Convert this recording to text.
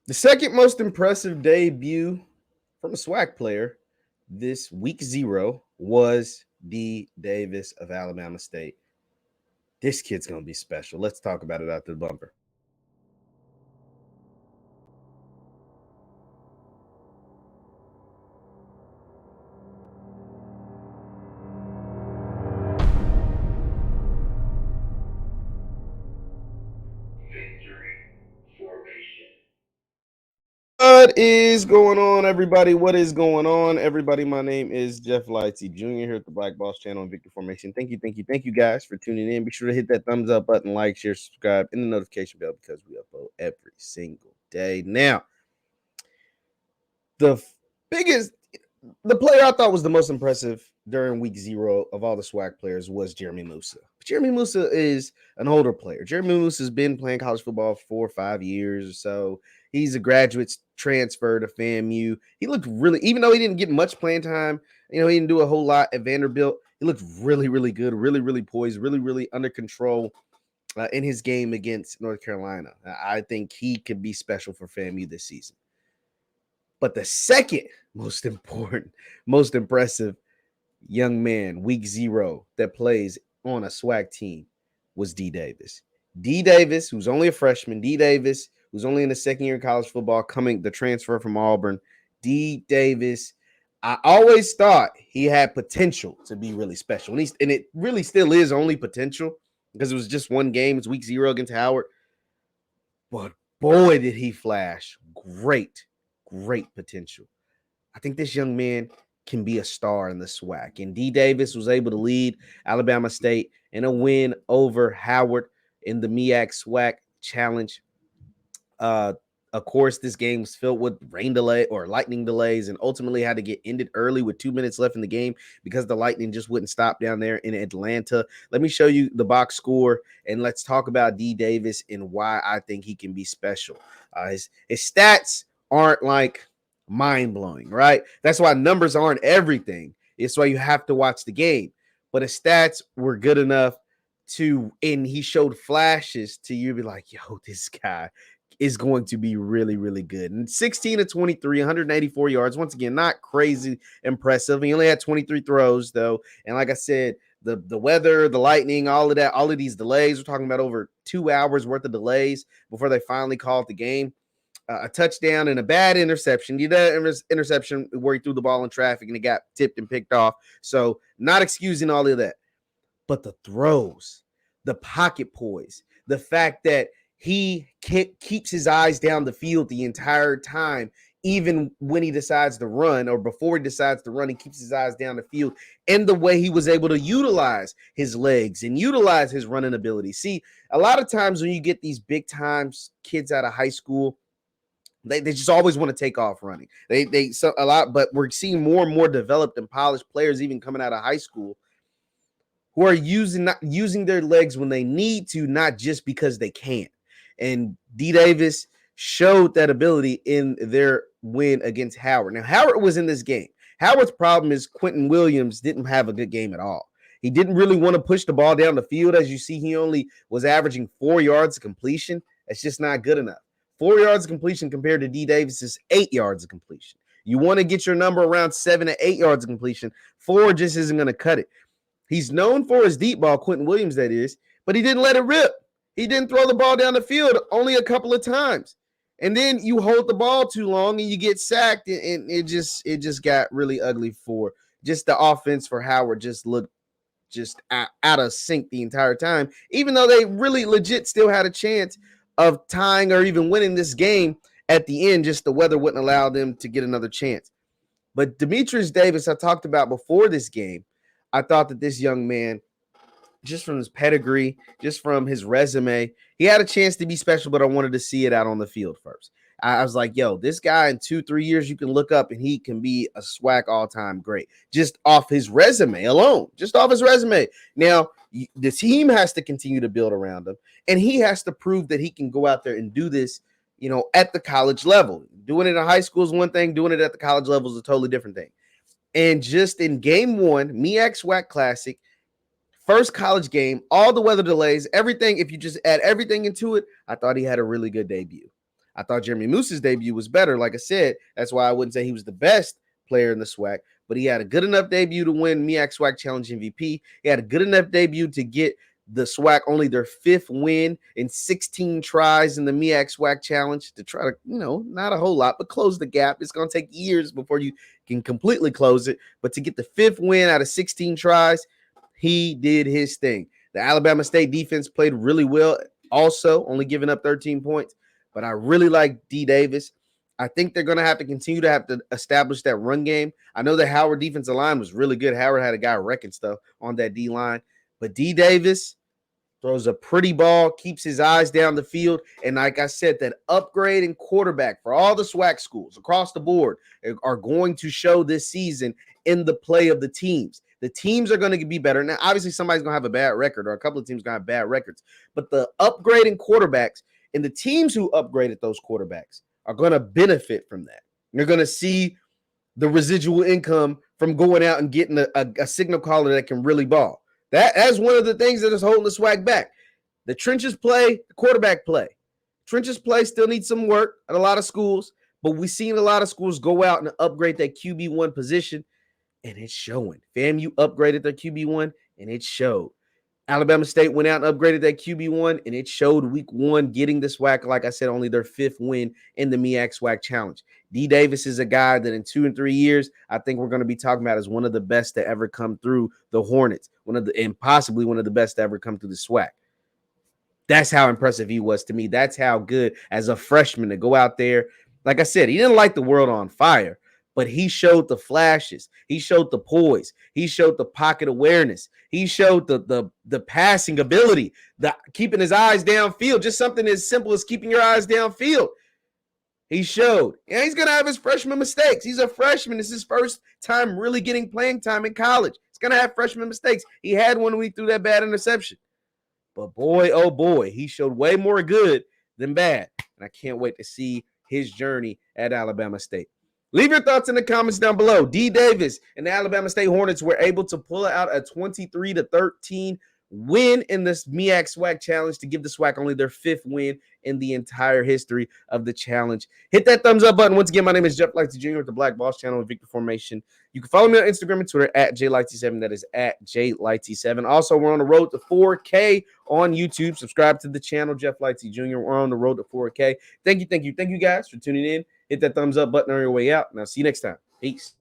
The second most impressive debut from a SWAC player this week 0 was Dee Davis of Alabama State. This kid's going to be special. Let's talk about it after the bumper. What is going on, everybody? What is going on, everybody? My name is JeffLightsYJr. here at the Black Boss channel and Victory Formation. Thank you guys for tuning in. Be sure to hit that thumbs up button, like, share, subscribe, and the notification bell because we upload every single day. Now, the biggest, the player I thought was the most impressive during week 0 of all the SWAC players was Jeremy Musa. Jeremy Musa is an older player. Jeremy Musa has been playing college football for 4 or 5 years or so. He's a graduate transfer to FAMU. He looked really, even though he didn't get much playing time, he didn't do a whole lot at Vanderbilt. He looked really, really good, really, really poised, really, really under control in his game against North Carolina. I think he could be special for FAMU this season. But the second most important, most impressive young man, week 0, that plays on a SWAC team was Dee Davis. Dee Davis, who's only a freshman, Dee Davis, who's only in the second year of college football, coming the transfer from Auburn. Dee Davis, I always thought he had potential to be really special. And it really still is only potential because it was just one game. It's week 0 against Howard. But boy, did he flash. Great potential. I think this young man can be a star in the SWAC. And Dee Davis was able to lead Alabama State in a win over Howard in the MEAC SWAC challenge. Of course, this game was filled with rain delay or lightning delays and ultimately had to get ended early with 2 minutes left in the game because the lightning just wouldn't stop down there in Atlanta. Let me show you the box score and let's talk about Dee Davis and why I think he can be special. His stats aren't like mind-blowing, right? That's why numbers aren't everything. It's why you have to watch the game. But his stats were good enough and he showed flashes to you be like, yo, this guy is going to be really, really good. And 16 to 23, 184 yards. Once again, not crazy impressive. He only had 23 throws, though. And like I said, the weather, the lightning, all of that, all of these delays, we're talking about over 2 hours worth of delays before they finally called the game. A touchdown and a bad interception. You know, interception where he threw the ball in traffic and it got tipped and picked off. So not excusing all of that. But the throws, the pocket poise, the fact that he keeps his eyes down the field the entire time, even when he decides to run or before he decides to run, he keeps his eyes down the field, and the way he was able to utilize his legs and utilize his running ability. See, a lot of times when you get these big times kids out of high school, they just always want to take off running. So a lot, but we're seeing more and more developed and polished players even coming out of high school who are using their legs when they need to, not just because they can. And Dee Davis showed that ability in their win against Howard. Now, Howard was in this game. Howard's problem is Quentin Williams didn't have a good game at all. He didn't really want to push the ball down the field. As you see, he only was averaging 4 yards of completion. That's just not good enough. 4 yards of completion compared to Dee Davis's 8 yards of completion. You want to get your number around 7 to 8 yards of completion. 4 just isn't going to cut it. He's known for his deep ball, Quentin Williams, that is, but he didn't let it rip. He didn't throw the ball down the field only a couple of times. And then you hold the ball too long and you get sacked, and it just got really ugly for just the offense for Howard. Just looked just out of sync the entire time, even though they really legit still had a chance of tying or even winning this game at the end. Just the weather wouldn't allow them to get another chance. But Demetrius Davis, I talked about before this game, I thought that this young man, just from his pedigree, just from his resume, he had a chance to be special, but I wanted to see it out on the field first. I was like, yo, this guy in 2-3 years, you can look up and he can be a SWAC all-time great just off his resume alone, just off his resume. Now, the team has to continue to build around him, and he has to prove that he can go out there and do this, at the college level. Doing it in high school is one thing. Doing it at the college level is a totally different thing. And just in game 1, MEAC SWAC Classic, first college game, all the weather delays, everything, if you just add everything into it, I thought he had a really good debut. I thought Jeremy Moose's debut was better. Like I said, that's why I wouldn't say he was the best player in the SWAC, but he had a good enough debut to win MEAC SWAC Challenge MVP. He had a good enough debut to get the SWAC only their 5th win in 16 tries in the MEAC SWAC Challenge to try to, not a whole lot, but close the gap. It's going to take years before you can completely close it. But to get the 5th win out of 16 tries, he did his thing. The Alabama State defense played really well, also only giving up 13 points. But I really like Dee Davis. I think they're going to have to establish that run game. I know the Howard defensive line was really good. Howard had a guy wrecking stuff on that D line. But Dee Davis throws a pretty ball, keeps his eyes down the field. And like I said, that upgrade in quarterback for all the SWAC schools across the board are going to show this season in the play of the teams. The teams are going to be better. Now, obviously, somebody's going to have a bad record, or a couple of teams are going to have bad records. But the upgrade in quarterbacks and the teams who upgraded those quarterbacks are going to benefit from that. You're going to see the residual income from going out and getting a signal caller that can really ball. That's one of the things that is holding the SWAC back. The trenches play, the quarterback play. Trenches play still needs some work at a lot of schools, but we've seen a lot of schools go out and upgrade that QB1 position, and it's showing. FAMU upgraded their QB1, and it showed. Alabama State went out and upgraded that QB1, and it showed week 1 getting the SWAC, like I said, only their 5th win in the MEAC SWAC Challenge. Dee Davis is a guy that in 2 and 3 years, I think we're going to be talking about as one of the best to ever come through the Hornets, and possibly one of the best to ever come through the SWAC. That's how impressive he was to me. That's how good as a freshman to go out there. Like I said, he didn't light the world on fire, but he showed the flashes. He showed the poise. He showed the pocket awareness. He showed the passing ability, the keeping his eyes downfield, just something as simple as keeping your eyes downfield. He showed. Yeah, he's going to have his freshman mistakes. He's a freshman. It's his first time really getting playing time in college. He's going to have freshman mistakes. He had one when he threw that bad interception. But boy, oh boy, he showed way more good than bad. And I can't wait to see his journey at Alabama State. Leave your thoughts in the comments down below. Dee Davis and the Alabama State Hornets were able to pull out a 23-13 win in this MEAC SWAC Challenge to give the SWAC only their 5th win in the entire history of the challenge. Hit that thumbs up button. Once again, my name is JeffLightsYjr with the Black Boss channel with Victor Formation. You can follow me on Instagram and Twitter at JLightsy7. That is at JLightsy7. Also, we're on the road to 4K on YouTube. Subscribe to the channel, JeffLightsYjr. We're on the road to 4K. Thank you guys for tuning in. Hit that thumbs up button on your way out, and I'll see you next time. Peace.